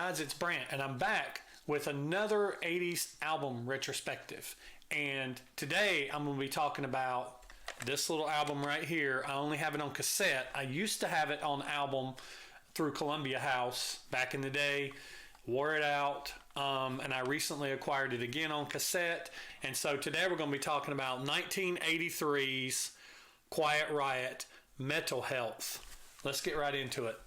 guys, it's Brant, and I'm back with another 80s album retrospective. And today I'm going to be talking about this little album right here. I only have it on cassette. I used to have it on album through Columbia House back in the day. Wore it out, and I recently acquired it again on cassette. And so today we're going to be talking about 1983's Quiet Riot, Mental Health. Let's get right into it.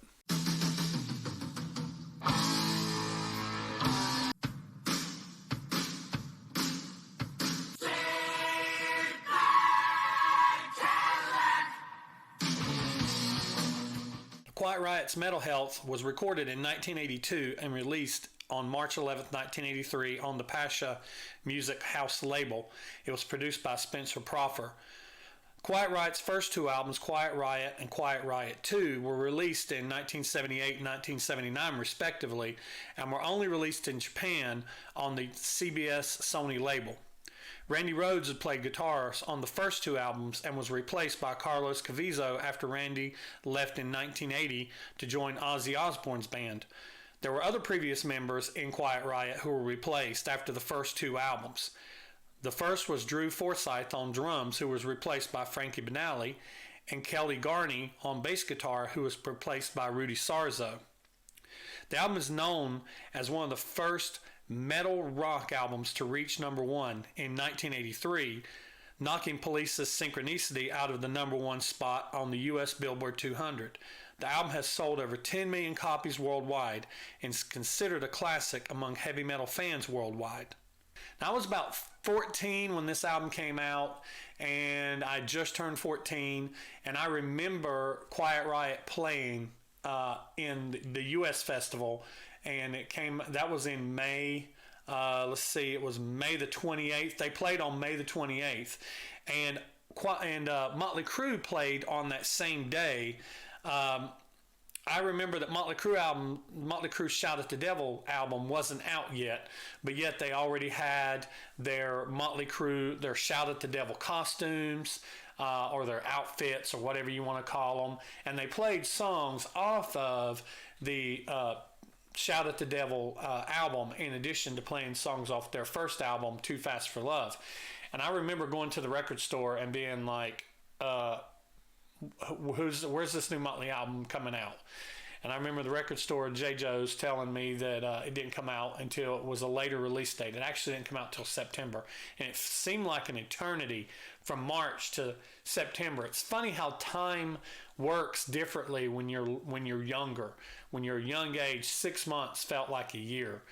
Quiet Riot's Mental Health was recorded in 1982 and released on March 11, 1983 on the Pasha Music House label. It was produced by Spencer Proffer. Quiet Riot's first two albums, Quiet Riot and Quiet Riot 2, were released in 1978 and 1979 respectively, and were only released in Japan on the CBS Sony label. Randy Rhoads had played guitar on the first two albums and was replaced by Carlos Caviezo after Randy left in 1980 to join Ozzy Osbourne's band. There were other previous members in Quiet Riot who were replaced after the first two albums. The first was Drew Forsythe on drums, who was replaced by Frankie Banali, and Kelly Garney on bass guitar, who was replaced by Rudy Sarzo. The album is known as one of the first metal rock albums to reach number one in 1983, knocking Police's Synchronicity out of the number one spot on the U.S. Billboard 200. The album has sold over 10 million copies worldwide and is considered a classic among heavy metal fans worldwide. Now, I was about 14 when this album came out, and I just turned 14, and I remember Quiet Riot playing in the U.S. festival, and that was in May. It was May the 28th. They played on May the 28th, and Motley Crue played on that same day. I remember that Motley Crue's Shout at the Devil album wasn't out yet, but yet they already had their their Shout at the Devil costumes, or their outfits, or whatever you want to call them, and they played songs off of the Shout at the Devil album, in addition to playing songs off their first album, Too Fast for Love. And I remember going to the record store and being like, where's this new Motley album coming out? And I remember the record store, J. Joe's, telling me that it didn't come out until it was a later release date. It actually didn't come out till September. And it seemed like an eternity from March to September. It's funny how time works differently when you're younger. When you're a young age, 6 months felt like a year.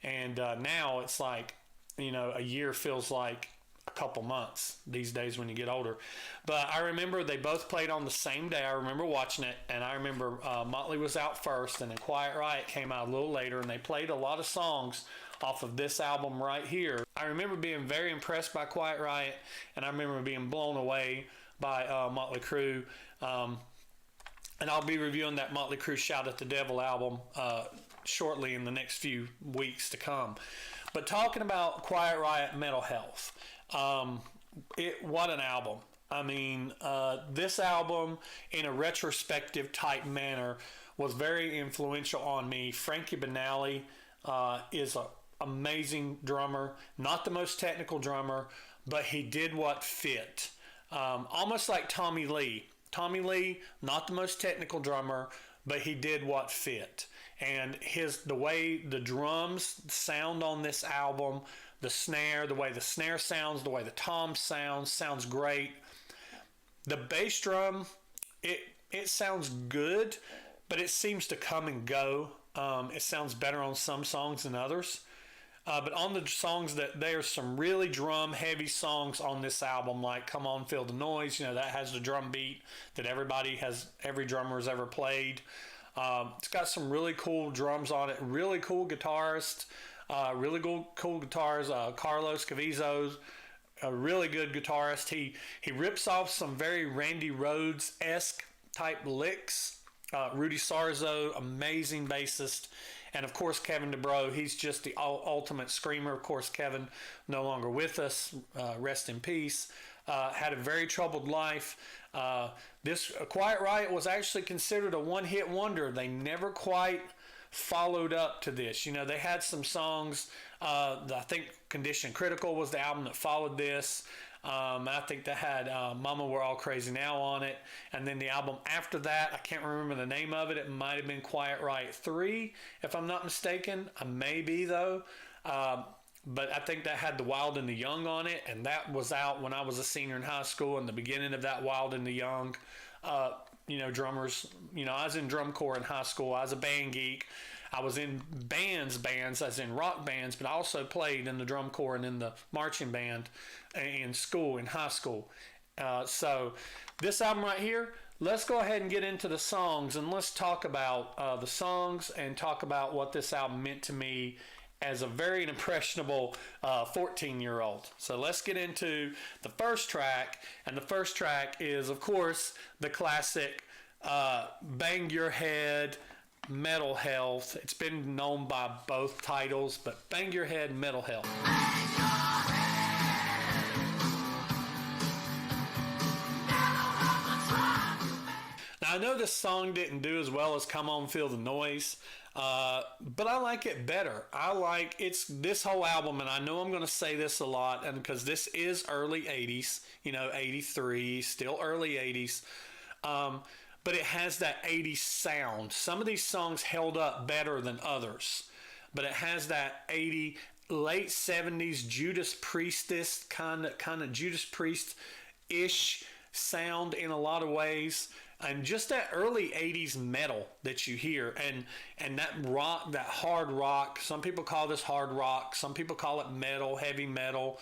And now it's like, a year feels like a couple months these days when you get older. But I remember they both played on the same day. I remember watching it, and I remember Motley was out first, and then Quiet Riot came out a little later, and they played a lot of songs off of this album right here. I remember being very impressed by Quiet Riot, and I remember being blown away by Motley Crue. And I'll be reviewing that Motley Crue Shout at the Devil album shortly in the next few weeks to come. But talking about Quiet Riot Mental Health, what an album. I mean, this album, in a retrospective type manner, was very influential on me. Frankie Banali is an amazing drummer, not the most technical drummer, but he did what fit. Almost like Tommy Lee. Tommy Lee, not the most technical drummer, but he did what fit. And the way the drums sound on this album, the way the snare sounds, the way the tom sounds great. The bass drum, it sounds good, but it seems to come and go. It sounds better on some songs than others. But on the songs there's some really drum heavy songs on this album, like Come On Feel the Noise, that has the drum beat that every drummer has ever played. It's got some really cool drums on it, really cool guitarist, cool guitars. Carlos Caviezo's a really good guitarist. He rips off some very Randy Rhoads-esque type licks. Rudy Sarzo, amazing bassist. And of course, Kevin DuBrow, he's just the ultimate screamer. Of course, Kevin no longer with us, rest in peace. Had a very troubled life. This Quiet Riot was actually considered a one-hit wonder. They never quite followed up to this. You know, they had some songs. I think Condition Critical was the album that followed this. I think they had Mama We're All Crazy Now on it. And then the album after that, I can't remember the name of it. It might have been Quiet Riot 3, if I'm not mistaken. I may be, though. But I think that had The Wild and the Young on it. And that was out when I was a senior in high school, in the beginning of that Wild and the Young, drummers. You know, I was in drum corps in high school. I was a band geek. I was in bands, as in rock bands, but I also played in the drum corps and in the marching band in school, in high school. So this album right here, let's go ahead and get into the songs, and let's talk about the songs and talk about what this album meant to me as a very impressionable 14-year-old. So let's get into the first track, and the first track is, of course, the classic Bang Your Head, Metal Health. It's been known by both titles, but Bang Your Head, Metal Health. Now, I know this song didn't do as well as Come On Feel the Noise, but I like it better. This whole album, and I know I'm going to say this a lot, and because this is early 80s, 83, still early 80s, but it has that 80s sound. Some of these songs held up better than others, but it has that late 70s Judas Priestess kind of Judas Priest-ish sound in a lot of ways, and just that early 80s metal that you hear, and that rock, that hard rock. Some people call this hard rock, some people call it metal, heavy metal.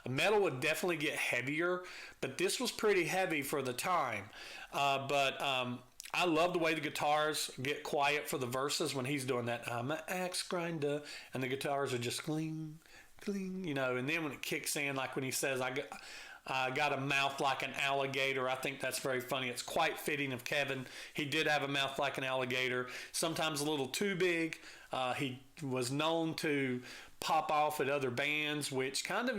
Metal would definitely get heavier, but this was pretty heavy for the time. But I love the way the guitars get quiet for the verses when he's doing that. I'm an axe grinder, and the guitars are just cling, cling, and then when it kicks in, like when he says, I got a mouth like an alligator. I think that's very funny. It's quite fitting of Kevin. He did have a mouth like an alligator, sometimes a little too big. He was known to pop off at other bands, which kind of,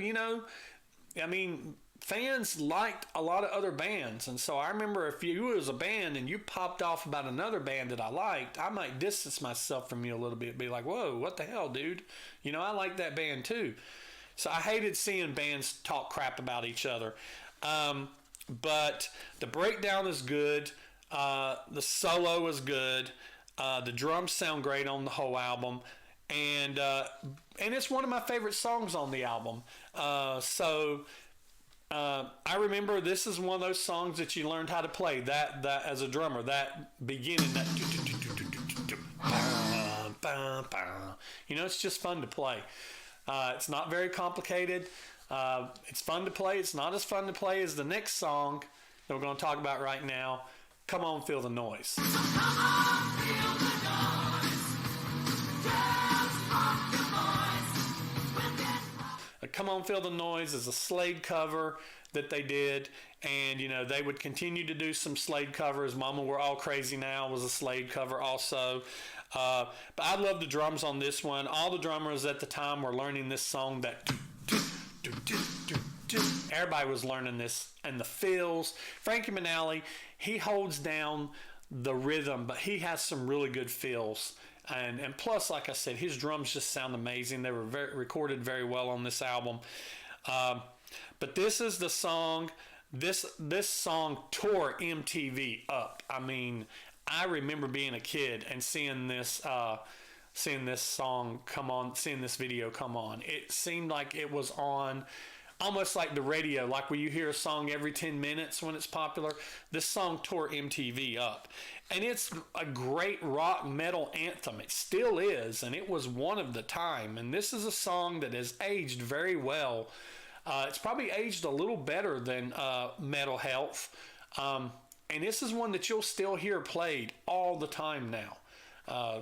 fans liked a lot of other bands. And so I remember if you was a band and you popped off about another band that I liked, I might distance myself from you a little bit, be like, whoa, what the hell, dude? I like that band too. So I hated seeing bands talk crap about each other. But the breakdown is good. The solo is good. The drums sound great on the whole album. And it's one of my favorite songs on the album. So I remember this is one of those songs that you learned how to play that as a drummer. That beginning, that it's just fun to play. It's not very complicated. It's fun to play. It's not as fun to play as the next song that we're going to talk about right now. Come On, Feel the Noise. So come on, feel the noise. Come On, Feel the Noise is a Slade cover that they did, and they would continue to do some Slade covers. Mama We're All Crazy Now was a Slade cover also. But I love the drums on this one. All the drummers at the time were learning this song, that everybody was learning this, and the fills. Frankie Manali, he holds down the rhythm, but he has some really good fills. And plus, like I said, his drums just sound amazing. They were recorded very well on this album. But this is the song. This song tore MTV up. I mean, I remember being a kid and seeing this song come on, seeing this video come on. It seemed like it was on almost like the radio, like where you hear a song every 10 minutes when it's popular. This song tore MTV up. And it's a great rock metal anthem. It still is, and it was one of the time. And this is a song that has aged very well. It's probably aged a little better than Metal Health. And this is one that you'll still hear played all the time now.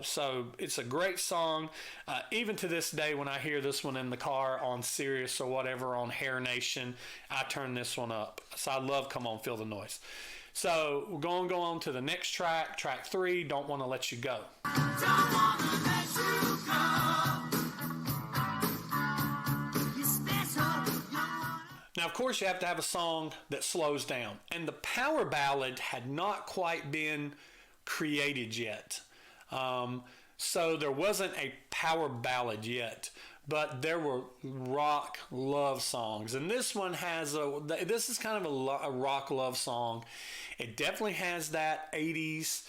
So it's a great song. Even to this day, when I hear this one in the car on Sirius or whatever on Hair Nation, I turn this one up. So I love Come On, Feel the Noise. So we're going to go on to the next track, track 3, Don't Want to Let You Go. Don't wanna let you go. You're special. Now, of course, you have to have a song that slows down. And the power ballad had not quite been created yet. So there wasn't a power ballad yet, but there were rock love songs. And this one this is kind of a rock love song. It definitely has that 80s,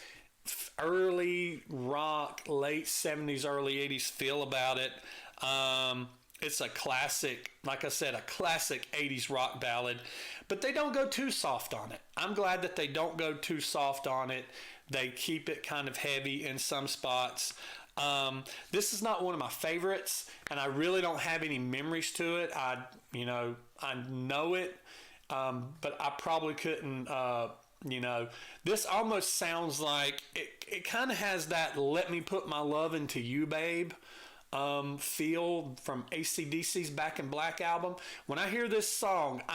early rock, late 70s, early 80s feel about it. It's a classic, like I said, a classic 80s rock ballad, but they don't go too soft on it. I'm glad that they don't go too soft on it. They keep it kind of heavy in some spots. This is not one of my favorites, and I really don't have any memories to it. I know it, but I probably couldn't, this almost sounds like it kind of has that "Let Me Put My Love Into You, Babe" feel from AC/DC's Back in Black album. When I hear this song, when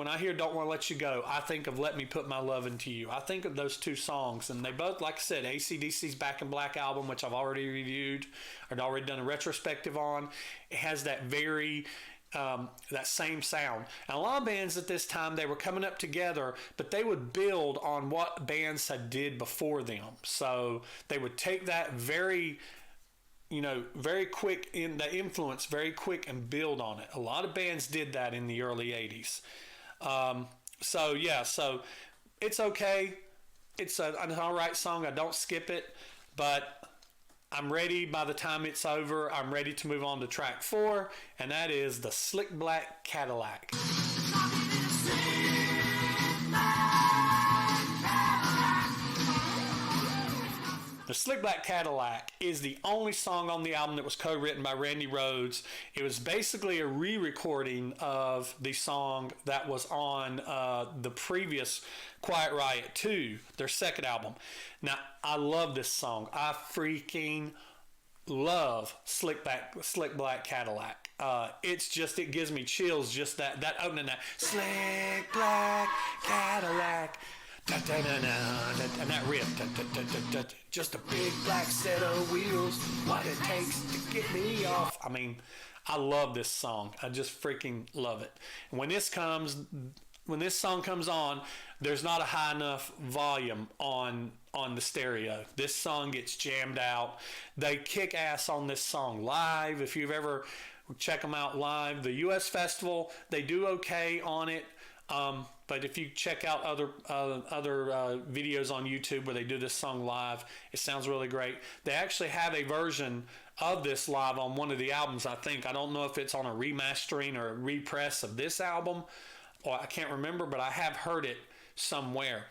I hear "Don't Want to Let You Go," I think of "Let Me Put My Love Into You." I think of those two songs, and they both, like I said, AC/DC's Back in Black album, which I've already reviewed or already done a retrospective on. It has that very that same sound. And a lot of bands at this time, they were coming up together, but they would build on what bands had did before them. So they would take that very quick in the influence, very quick, and build on it. A lot of bands did that in the early 80s. So it's okay. It's an all right song. I don't skip it, but I'm ready. By the time it's over, I'm ready to move on to track 4, and that is the Slick Black Cadillac. The Slick Black Cadillac is the only song on the album that was co-written by Randy Rhoads. It was basically a re-recording of the song that was on the previous Quiet Riot 2, their second album. Now, I love this song. I freaking love Slick Black Cadillac. It gives me chills, just that opening, that Slick Black Cadillac. Da, da, da, da, da, and that riff, da, da, da, da, da, just a big black set of wheels, what it takes to get me off. I mean, I love this song. I just freaking love it. And when this song comes on, there's not a high enough volume on the stereo. This song gets jammed out. They kick ass on this song live. If you've ever check them out live, the US Festival, they do okay on it. But if you check out other videos on YouTube where they do this song live, it sounds really great. They actually have a version of this live on one of the albums, I think. I don't know if it's on a remastering or a repress of this album, or I can't remember, but I have heard it somewhere.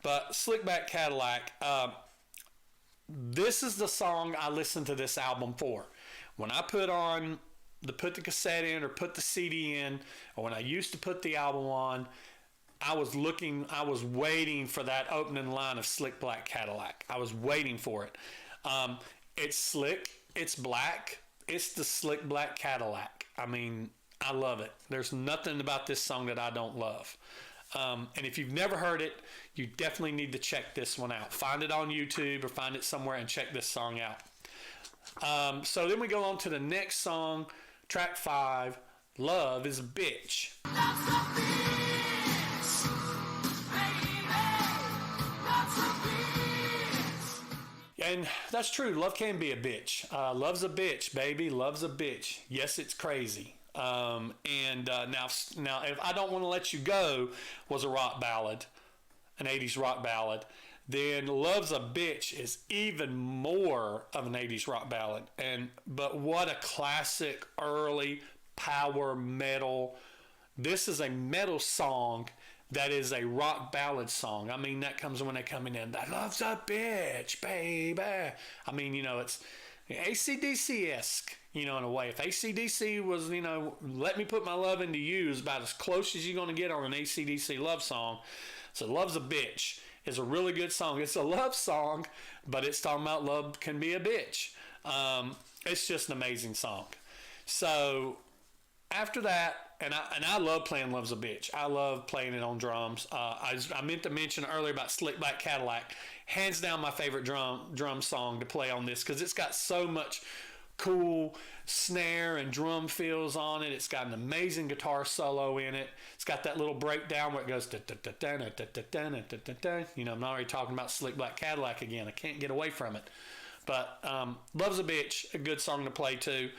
But Slickback Cadillac, this is the song I listen to this album for. When I put the cassette in or put the CD in, or when I used to put the album on, I was waiting for that opening line of Slick Black Cadillac. I was waiting for it. It's slick, it's black, it's the Slick Black Cadillac. I mean, I love it. There's nothing about this song that I don't love. And if you've never heard it, you definitely need to check this one out. Find it on YouTube or find it somewhere and check this song out. So then we go on to the next song, track 5, Love is a Bitch. Love's a bitch, baby. Love's a bitch. And that's true. Love can be a bitch. Love's a bitch, baby. Love's a bitch. Yes, it's crazy. Now, if I Don't Want to Let You Go was a rock ballad, an 80s rock ballad, then Love's a Bitch is even more of an 80s rock ballad. But what a classic early power metal. This is a metal song that is a rock ballad song. I mean, that comes when they come in that Love's a Bitch, baby. I mean, it's AC/DC-esque, in a way. If AC/DC was, Let Me Put My Love Into You is about as close as you're going to get on an AC/DC love song. So Love's a Bitch is a really good song. It's a love song, but it's talking about love can be a bitch. It's just an amazing song. So after that, and I love playing Love's a Bitch. I love playing it on drums. I meant to mention earlier about Slick Black Cadillac. Hands down my favorite drum song to play on this because it's got so much cool snare and drum fills on it. It's got an amazing guitar solo in it. It's got that little breakdown where it goes you know, I'm already talking about Slick Black Cadillac again. I can't get away from it. But Love's a Bitch, a good song to play too.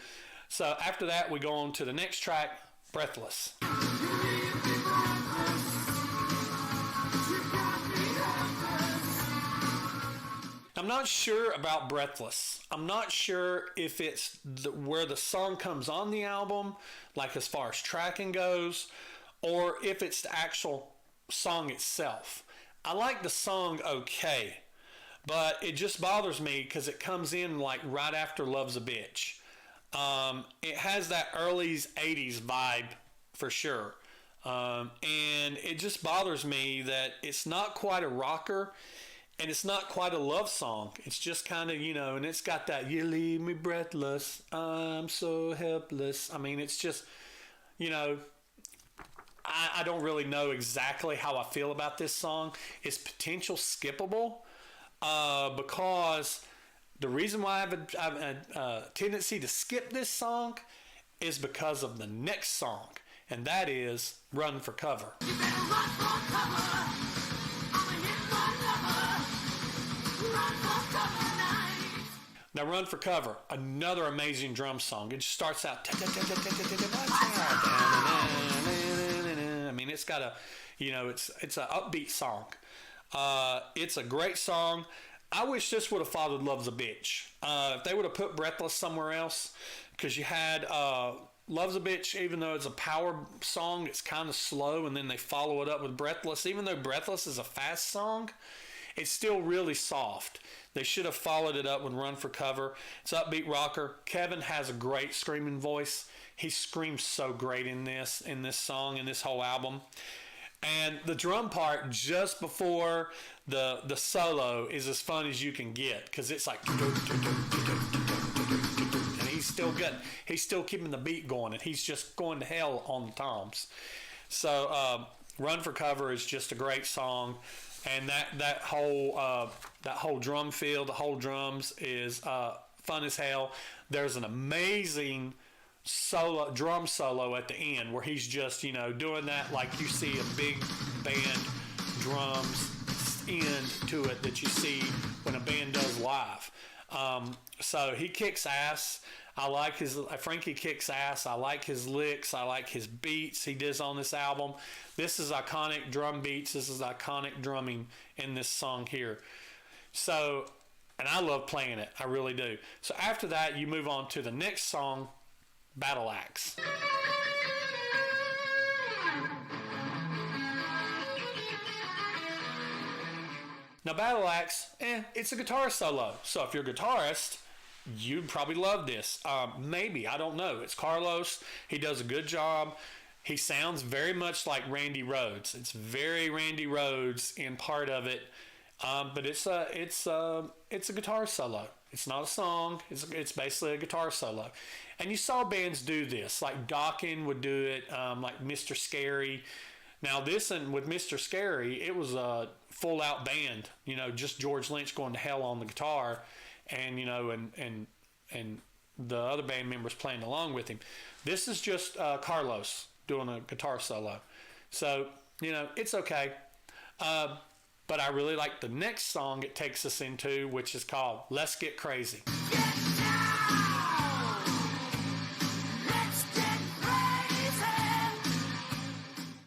So after that, we go on to the next track, Breathless. I'm not sure about Breathless. I'm not sure if it's where the song comes on the album, like as far as tracking goes, or if it's the actual song itself. I like the song okay, but it just bothers me because it comes in like right after Love's a Bitch. It has that early 80s vibe for sure. And it just bothers me that it's not quite a rocker. And it's not quite a love song. It's just kind of, you know, and it's got that, you leave me breathless, I'm so helpless. I mean, it's just, you know, I don't really know exactly how I feel about this song. It's potential skippable because the reason why I have a tendency to skip this song is because of the next song, and that is Run for Cover. You better run for cover. Now, Run for Cover, another amazing drum song. It just starts out. I mean, it's got a, you know, it's an upbeat song. It's a great song. I wish this would have followed Love's a Bitch. If they would have put Breathless somewhere else, because you had Love's a Bitch, even though it's a power song, it's kind of slow, and then they follow it up with Breathless. Even though Breathless is a fast song, it's still really soft. They should have followed it up with Run for Cover. It's upbeat rocker. Kevin has a great screaming voice. He screams so great in this song, in this whole album. And the drum part just before the solo is as fun as you can get, because it's like, and he's still good. He's still keeping the beat going, and he's just going to hell on the toms. So Run for Cover is just a great song. And that whole drum fill, the whole drums is fun as hell. There's an amazing drum solo at the end where he's just, you know, doing that like you see a big band drums end to it that you see when a band does live. So he kicks ass. Frankie kicks ass. I like his licks. I like his beats he does on this album. This is iconic drum beats. This is iconic drumming in this song here. So, and I love playing it. I really do. So after that, you move on to the next song, Battle Axe. Now, Battle Axe, it's a guitar solo. So if you're a guitarist, you'd probably love this. Maybe, I don't know. It's Carlos. He does a good job. He sounds very much like Randy Rhoads. It's very Randy Rhoads in part of it, but it's a guitar solo. It's not a song. It's basically a guitar solo. And you saw bands do this, like Dokken would do it, like Mr. Scary. Now this and with Mr. Scary, it was a full out band. You know, just George Lynch going to hell on the guitar, and you know, and the other band members playing along with him. This is just Carlos doing a guitar solo. So, you know, it's okay. But I really like the next song it takes us into, which is called Let's Get Crazy.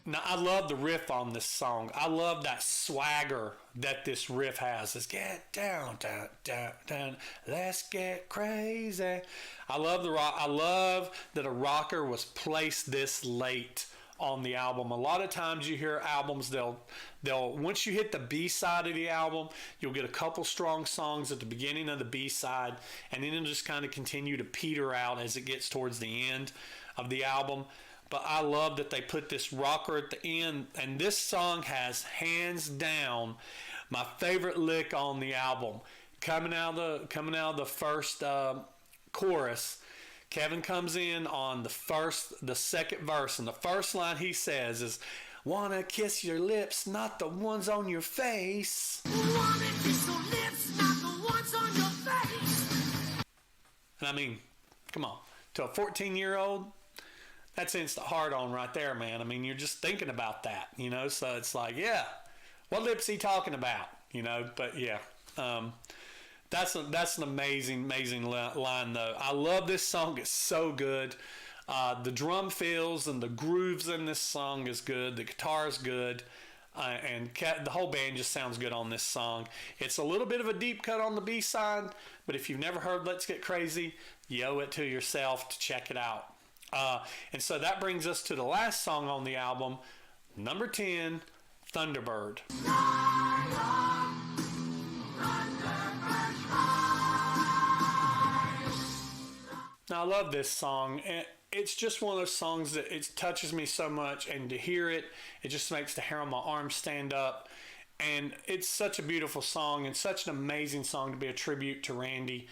Now, I love the riff on this song. I love that swagger that this riff has. Let's get down, down, down, down. Let's get crazy. I love the rock. I love that a rocker was placed this late on the album. A lot of times you hear albums, they'll once you hit the B side of the album, you'll get a couple strong songs at the beginning of the B side, and then it'll just kind of continue to peter out as it gets towards the end of the album. But I love that they put this rocker at the end, and this song has hands down my favorite lick on the album. Coming out of the first chorus, Kevin comes in on the second verse, and the first line he says is, "Wanna kiss your lips, not the ones on your face." Wanna kiss your lips, not the ones on your face. And I mean, Come on. To a 14-year-old, that's instant hard on right there, man. I mean, you're just thinking about that, So it's like, yeah, what lip's he talking about, But yeah, that's an amazing line though. I love this song. It's so good. The drum fills and the grooves in this song is good. The guitar is good. And the whole band just sounds good on this song. It's a little bit of a deep cut on the B-side, but if you've never heard Let's Get Crazy, you owe it to yourself to check it out. And so that brings us to the last song on the album, number 10, Thunderbird. Now, I love this song. It's just one of those songs that it touches me so much, and to hear it, it just makes the hair on my arm stand up. And it's such a beautiful song and such an amazing song to be a tribute to Randy.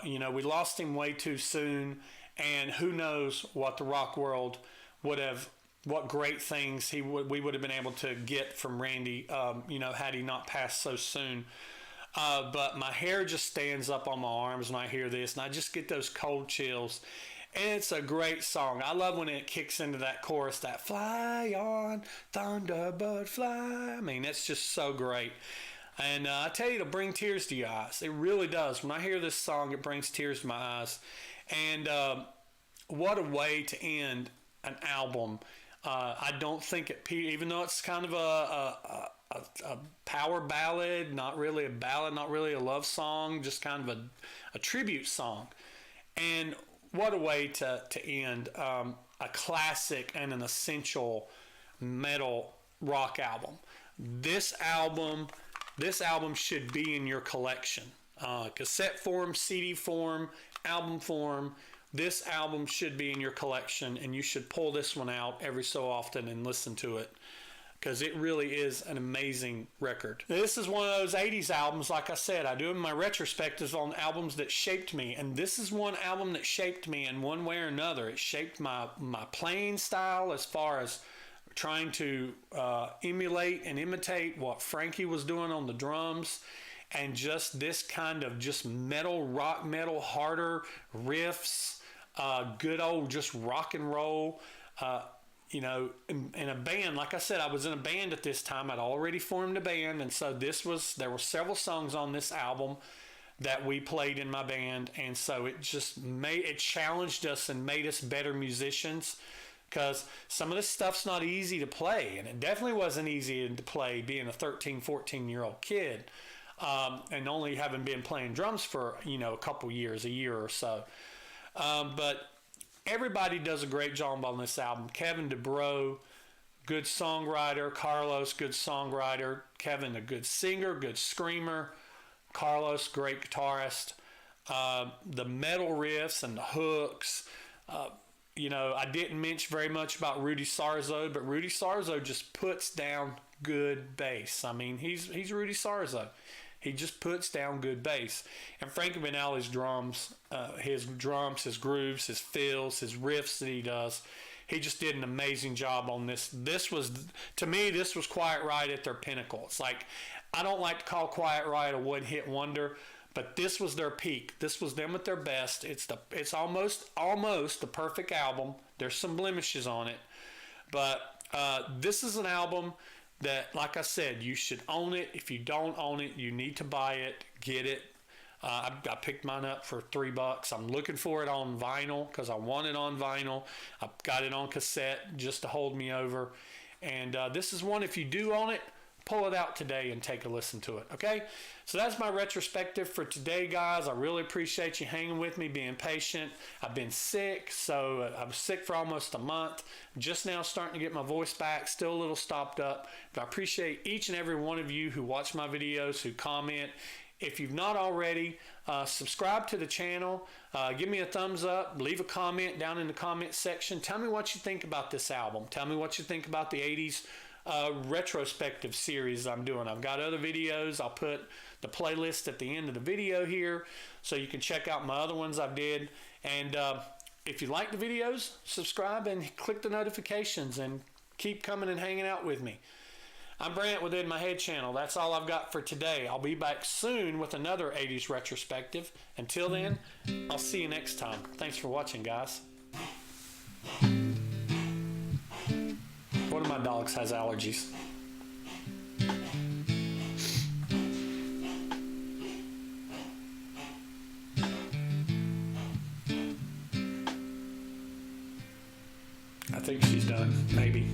We lost him way too soon, and who knows what the rock world what great things we would have been able to get from Randy, had he not passed so soon. But my hair just stands up on my arms when I hear this, and I just get those cold chills. And it's a great song. I love when it kicks into that chorus, that fly on, Thunderbird, fly. I mean, that's just so great. And I tell you, it'll bring tears to your eyes. It really does. When I hear this song, it brings tears to my eyes. And what a way to end an album. I don't think even though it's kind of a power ballad, not really a ballad, not really a love song, just kind of a tribute song. And what a way to end a classic and an essential metal rock album. This album should be in your collection. Cassette form, CD form, album form. This album should be in your collection, and you should pull this one out every so often and listen to it, because it really is an amazing record. This is one of those 80s albums, like I said. I do my retrospectives on albums that shaped me, and this is one album that shaped me in one way or another. It shaped my playing style as far as trying to emulate and imitate what Frankie was doing on the drums, and just this kind of just rock metal, harder riffs, good old just rock and roll. In a band, like I said, I was in a band at this time. I'd already formed a band, and so there were several songs on this album that we played in my band, and so it challenged us and made us better musicians, because some of this stuff's not easy to play, and it definitely wasn't easy to play being a 13, 14-year-old kid, and only having been playing drums for, a couple years, a year or so. But everybody does a great job on this album. Kevin DuBrow, good songwriter. Carlos, good songwriter. Kevin, a good singer, good screamer. Carlos, great guitarist. The metal riffs and the hooks. I didn't mention very much about Rudy Sarzo, but Rudy Sarzo just puts down good bass. I mean, he's Rudy Sarzo. He just puts down good bass. And Frankie Banali's drums, his grooves, his fills, his riffs that he does, he just did an amazing job on this. To me, this was Quiet Riot at their pinnacle. It's like, I don't like to call Quiet Riot a one-hit wonder, but this was their peak. This was them at their best. It's almost the perfect album. There's some blemishes on it, but this is an album that, like I said, you should own it. If you don't own it, you need to buy it, get it. I picked mine up for $3. I'm looking for it on vinyl because I want it on vinyl. I've got it on cassette just to hold me over. And this is one, if you do own it, pull it out today and take a listen to it, okay? So that's my retrospective for today, guys. I really appreciate you hanging with me, being patient. I've been sick, so I was sick for almost a month. Just now starting to get my voice back, still a little stopped up. But I appreciate each and every one of you who watch my videos, who comment. If you've not already, subscribe to the channel. Give me a thumbs up. Leave a comment down in the comment section. Tell me what you think about this album. Tell me what you think about the 80s retrospective series I'm doing. I've got other videos. I'll put the playlist at the end of the video here so you can check out my other ones I've did. And if you like the videos, subscribe and click the notifications and keep coming and hanging out with me. I'm Brant with In My Head channel. That's all I've got for today. I'll be back soon with another 80s retrospective. Until then, I'll see you next time. Thanks for watching, guys. One of my dogs has allergies. I think she's done, maybe.